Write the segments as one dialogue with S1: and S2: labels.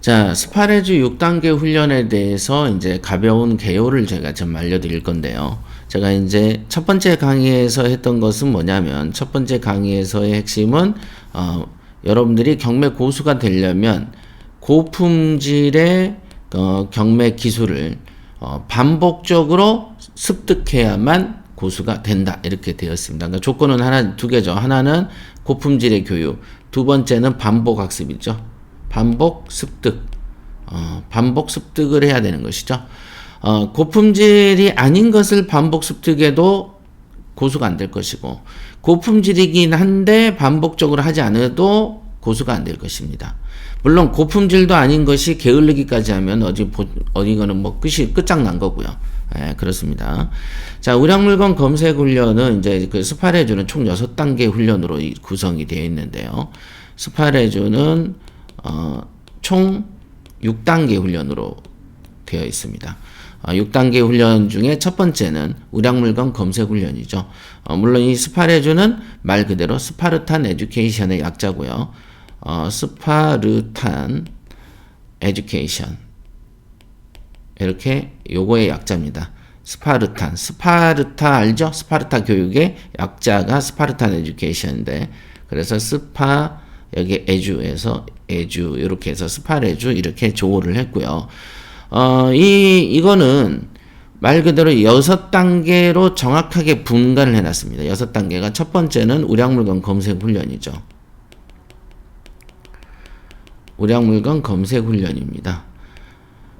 S1: 자, 스파레주 6단계 훈련에 대해서 이제 가벼운 개요를 제가 좀 알려드릴 건데요. 제가 이제 첫 번째 강의에서 했던 것은 뭐냐면, 첫 번째 강의에서의 핵심은, 여러분들이 경매 고수가 되려면 고품질의 경매 기술을 반복적으로 습득해야만 고수가 된다. 이렇게 되었습니다. 그러니까 조건은 두 개죠. 하나는 고품질의 교육, 두 번째는 반복 학습이죠. 반복 습득, 반복 습득을 해야 되는 것이죠. 고품질이 아닌 것을 반복 습득해도 고수가 안 될 것이고, 고품질이긴 한데 반복적으로 하지 않아도 고수가 안 될 것입니다. 물론 고품질도 아닌 것이 게을르기까지 하면 어디거는 뭐 끝장난 거고요. 예, 그렇습니다. 자, 우량물건 검색 훈련은 이제 그 스파레주는 총 6단계 훈련으로 구성이 되어 있는데요. 스파레주는 총 6단계 훈련으로 되어 있습니다. 6단계 훈련 중에 첫 번째는 우량물건 검색 훈련이죠. 물론 이 스파레주는 말 그대로 스파르탄 에듀케이션의 약자고요. 스파르탄 에듀케이션, 이렇게 요거의 약자입니다. 스파르타 알죠? 스파르타 교육의 약자가 스파르탄 에듀케이션인데, 그래서 여기 에주에서 에주 이렇게 해서 스파레주 이렇게 조어를 했고요. 이거는 말 그대로 6단계로 정확하게 분간을 해놨습니다. 6단계가 첫 번째는 우량물건 검색 훈련이죠. 우량물건 검색 훈련입니다.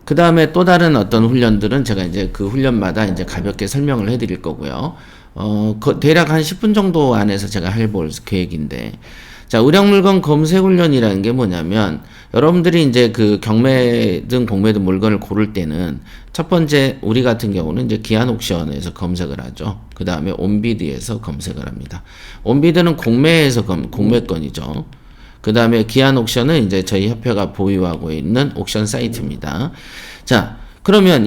S1: 그 다음에 또 다른 어떤 훈련들은 제가 이제 그 훈련마다 이제 가볍게 설명을 해드릴 거고요. 대략 한 10분 정도 안에서 제가 해볼 계획인데, 자, 우량물건 검색 훈련이라는 게 뭐냐면, 여러분들이 이제 그 경매든 공매든 물건을 고를 때는 첫 번째, 우리 같은 경우는 이제 기안옥션에서 검색을 하죠. 그 다음에 온비드에서 검색을 합니다. 온비드는 공매에서 공매권이죠. 그 다음에 기안옥션은 이제 저희 협회가 보유하고 있는 옥션 사이트입니다. 자, 그러면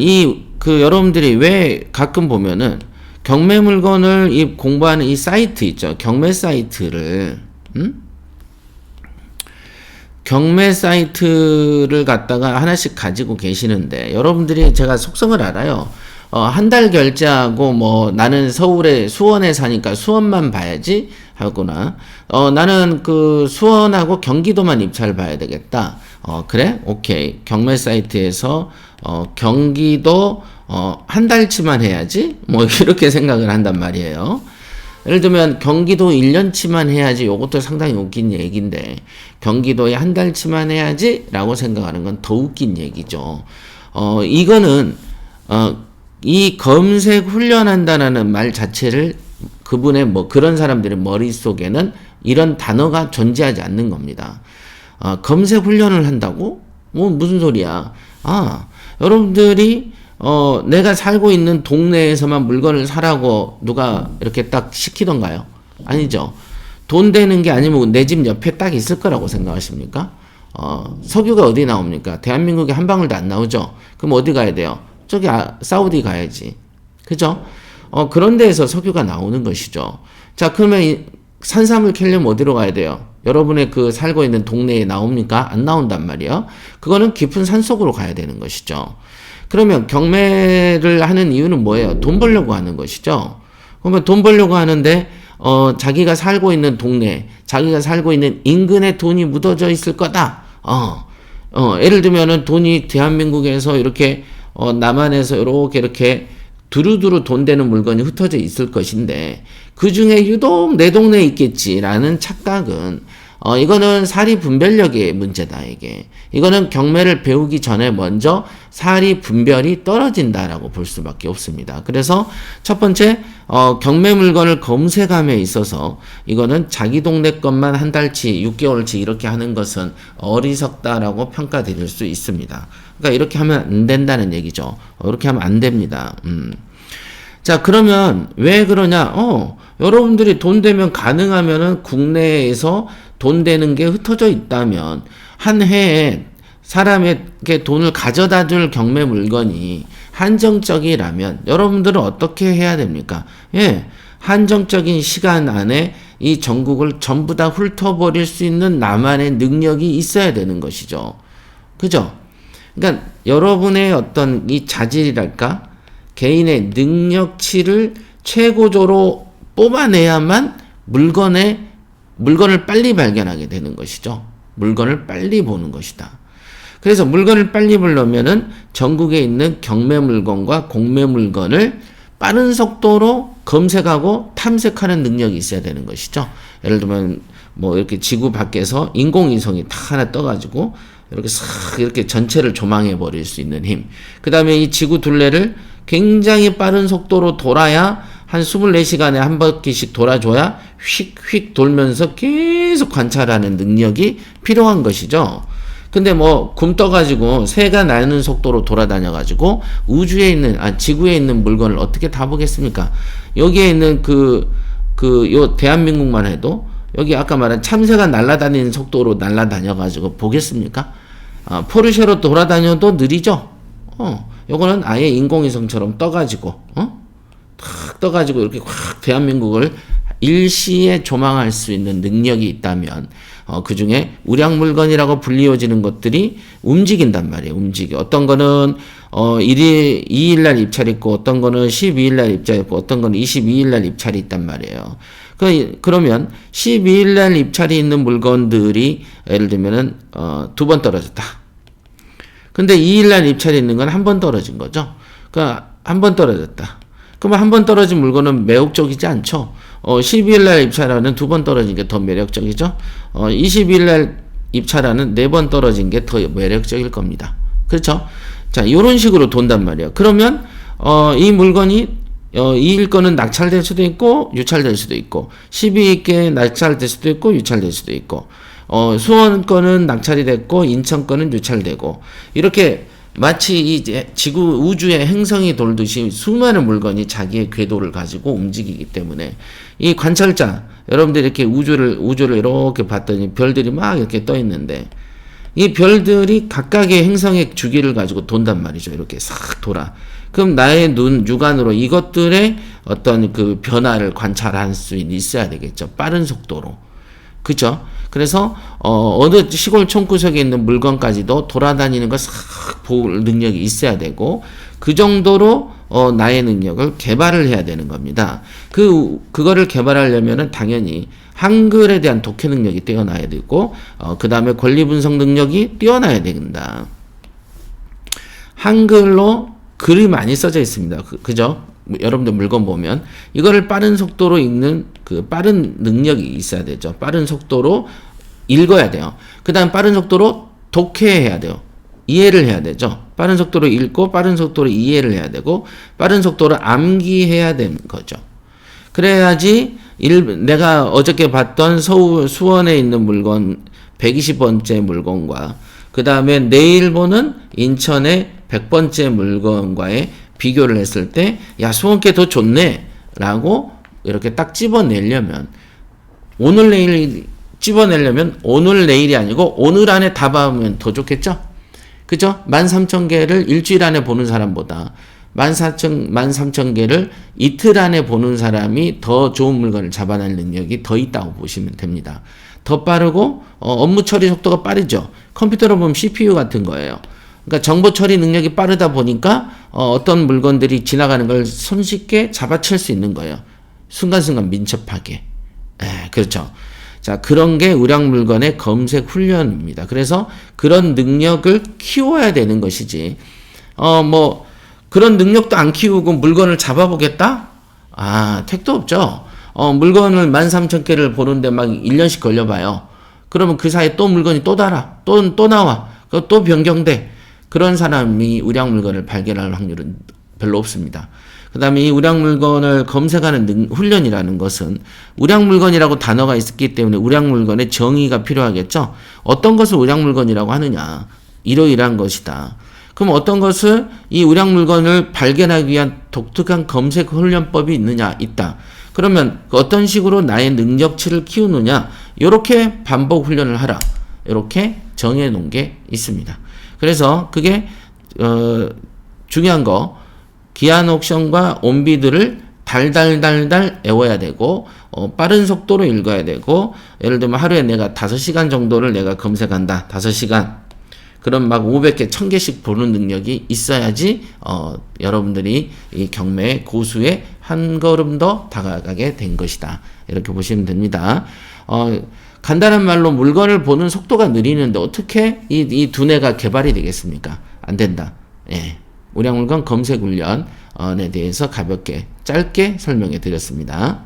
S1: 여러분들이 왜 가끔 보면은 경매 물건을 공부하는 이 사이트 있죠. 경매 사이트를, 경매 사이트를 갖다가 하나씩 가지고 계시는데, 여러분들이 제가 속성을 알아요. 한 달 결제하고 뭐 나는 수원에 사니까 수원만 봐야지 하거나, 나는 그 수원하고 경기도만 입찰 봐야 되겠다. 그래? 오케이. 경매 사이트에서 경기도 한 달치만 해야지? 뭐 이렇게 생각을 한단 말이에요. 예를 들면 경기도 1년치만 해야지, 요것도 상당히 웃긴 얘기인데, 경기도에 한 달치만 해야지 라고 생각하는 건 더 웃긴 얘기죠. 이거는 이 검색 훈련한다라는 말 자체를 그런 사람들의 머릿속에는 이런 단어가 존재하지 않는 겁니다. 검색 훈련을 한다고? 무슨 소리야? 여러분들이 내가 살고 있는 동네에서만 물건을 사라고 누가 이렇게 딱 시키던가요? 아니죠. 돈 되는 게 아니면 내 집 옆에 딱 있을 거라고 생각하십니까? 석유가 어디 나옵니까? 대한민국에 한 방울도 안 나오죠? 그럼 어디 가야 돼요? 저기 사우디 가야지. 그죠? 그런 데에서 석유가 나오는 것이죠. 자, 그러면 산삼을 캐려면 어디로 가야 돼요? 여러분의 그 살고 있는 동네에 나옵니까? 안 나온단 말이에요. 그거는 깊은 산속으로 가야 되는 것이죠. 그러면 경매를 하는 이유는 뭐예요? 돈 벌려고 하는 것이죠. 그러면 돈 벌려고 하는데, 자기가 살고 있는 동네, 자기가 살고 있는 인근에 돈이 묻어져 있을 거다. 예를 들면은 돈이 대한민국에서 이렇게, 남한에서 이렇게 두루두루 돈 되는 물건이 흩어져 있을 것인데, 그 중에 유독 내 동네에 있겠지라는 착각은, 이거는 사리 분별력의 문제다, 이게. 이거는 경매를 배우기 전에 먼저 사리 분별이 떨어진다라고 볼 수밖에 없습니다. 그래서 첫 번째, 경매 물건을 검색함에 있어서 이거는 자기 동네 것만 한 달치, 6개월치 이렇게 하는 것은 어리석다라고 평가드릴 수 있습니다. 그러니까 이렇게 하면 안 된다는 얘기죠. 이렇게 하면 안 됩니다. 자, 그러면 왜 그러냐? 여러분들이 돈 되면 가능하면은 국내에서 돈 되는 게 흩어져 있다면, 한 해에 사람에게 돈을 가져다 줄 경매 물건이 한정적이라면 여러분들은 어떻게 해야 됩니까? 한정적인 시간 안에 이 전국을 전부 다 훑어버릴 수 있는 나만의 능력이 있어야 되는 것이죠. 그죠? 그러니까 여러분의 어떤 이 자질이랄까? 개인의 능력치를 최고조로 뽑아내야만 물건을 빨리 발견하게 되는 것이죠. 물건을 빨리 보는 것이다. 그래서 물건을 빨리 보려면은 전국에 있는 경매 물건과 공매 물건을 빠른 속도로 검색하고 탐색하는 능력이 있어야 되는 것이죠. 예를 들면 뭐 이렇게 지구 밖에서 인공위성이 딱 하나 떠가지고 이렇게 싹 이렇게 전체를 조망해 버릴 수 있는 힘. 그 다음에 이 지구 둘레를 굉장히 빠른 속도로 돌아야 한 24시간에 한 바퀴씩 돌아줘야 휙휙 돌면서 계속 관찰하는 능력이 필요한 것이죠. 근데 뭐 굼 떠가지고 새가 나는 속도로 돌아다녀가지고 우주에 있는 지구에 있는 물건을 어떻게 다 보겠습니까? 여기에 있는 요 대한민국만 해도 여기 아까 말한 참새가 날아다니는 속도로 날아다녀가지고 보겠습니까? 포르쉐로 돌아다녀도 느리죠? 요거는 아예 인공위성처럼 떠가지고 탁 떠가지고 이렇게 확 대한민국을 일시에 조망할 수 있는 능력이 있다면 그 중에 우량 물건이라고 불리워지는 것들이 움직인단 말이에요. 움직여. 어떤 거는 2일 날 입찰이 있고 어떤 거는 12일 날 입찰이 있고 어떤 거는 22일 날 입찰이 있단 말이에요. 그러면 12일 날 입찰이 있는 물건들이 예를 들면은 2번 떨어졌다. 근데 2일 날 입찰이 있는 건 한 번 떨어진 거죠. 그러니까 한 번 떨어졌다. 그러면 한 번 떨어진 물건은 매혹적이지 않죠. 12일 날 입찰하는 2번 떨어진 게 더 매력적이죠. 20일 날 입찰하는 4번 떨어진 게 더 매력적일 겁니다. 그렇죠? 자, 요런 식으로 돈단 말이에요. 그러면 이 물건이 2일 거는 낙찰될 수도 있고 유찰될 수도 있고 12일 낙찰될 수도 있고 유찰될 수도 있고 수원 거는 낙찰이 됐고 인천 거는 유찰되고 이렇게 마치 이제 지구 우주의 행성이 돌듯이 수많은 물건이 자기의 궤도를 가지고 움직이기 때문에 이 관찰자 여러분들이 이렇게 우주를 이렇게 봤더니 별들이 막 이렇게 떠 있는데 이 별들이 각각의 행성의 주기를 가지고 돈단 말이죠. 이렇게 싹 돌아. 그럼 나의 육안으로 이것들의 어떤 그 변화를 관찰할 수 있어야 되겠죠. 빠른 속도로. 그죠? 그래서 어느 시골 촌구석에 있는 물건까지도 돌아다니는 걸 싹 볼 능력이 있어야 되고 그 정도로 나의 능력을 개발을 해야 되는 겁니다. 그거를 개발하려면은 당연히 한글에 대한 독해 능력이 뛰어나야 되고 그 다음에 권리 분석 능력이 뛰어나야 된다. 한글로 글이 많이 써져 있습니다. 그죠? 여러분들 물건 보면 이거를 빠른 속도로 읽는 그 빠른 능력이 있어야 되죠. 빠른 속도로 읽어야 돼요. 그 다음 빠른 속도로 독해해야 돼요. 이해를 해야 되죠. 빠른 속도로 읽고 빠른 속도로 이해를 해야 되고 빠른 속도로 암기해야 되는 거죠. 그래야지 내가 어저께 봤던 수원에 있는 물건 120번째 물건과 그 다음에 내일 보는 인천의 100번째 물건과의 비교를 했을 때 야 수원 게 더 좋네 라고 이렇게 딱 집어내려면 오늘 내일 집어내려면 오늘 내일이 아니고 오늘 안에 다 봐오면 더 좋겠죠? 그죠? 13,000개를 일주일 안에 보는 사람보다 13,000개를 이틀 안에 보는 사람이 더 좋은 물건을 잡아낼 능력이 더 있다고 보시면 됩니다. 더 빠르고 업무 처리 속도가 빠르죠. 컴퓨터로 보면 CPU 같은 거예요. 그러니까 정보 처리 능력이 빠르다 보니까 어떤 물건들이 지나가는 걸 손쉽게 잡아챌 수 있는 거예요. 순간순간 민첩하게. 그렇죠. 자, 그런 게 우량 물건의 검색 훈련입니다. 그래서 그런 능력을 키워야 되는 것이지. 그런 능력도 안 키우고 물건을 잡아보겠다? 택도 없죠. 물건을 13,000개를 보는데 막 1년씩 걸려봐요. 그러면 그 사이에 또 물건이 또 달아. 또 나와. 또 변경돼. 그런 사람이 우량 물건을 발견할 확률은 별로 없습니다. 그 다음에 이 우량 물건을 검색하는 훈련이라는 것은 우량 물건이라고 단어가 있기 때문에 우량 물건의 정의가 필요하겠죠. 어떤 것을 우량 물건이라고 하느냐. 이러이러한 것이다. 그럼 어떤 것을 이 우량 물건을 발견하기 위한 독특한 검색 훈련법이 있느냐? 있다. 그러면 어떤 식으로 나의 능력치를 키우느냐? 이렇게 반복 훈련을 하라. 이렇게 정해 놓은 게 있습니다. 그래서 그게 중요한 거 기한 옥션과 온비드를 달달달달 외워야 되고 빠른 속도로 읽어야 되고 예를 들면 하루에 내가 5시간 정도를 내가 검색한다. 5시간. 그런 막 500개, 1000개씩 보는 능력이 있어야지, 여러분들이 이 경매 고수에 한 걸음 더 다가가게 된 것이다. 이렇게 보시면 됩니다. 간단한 말로 물건을 보는 속도가 느리는데 어떻게 이 두뇌가 개발이 되겠습니까? 안 된다. 예. 우량물건 검색 훈련에 대해서 가볍게, 짧게 설명해 드렸습니다.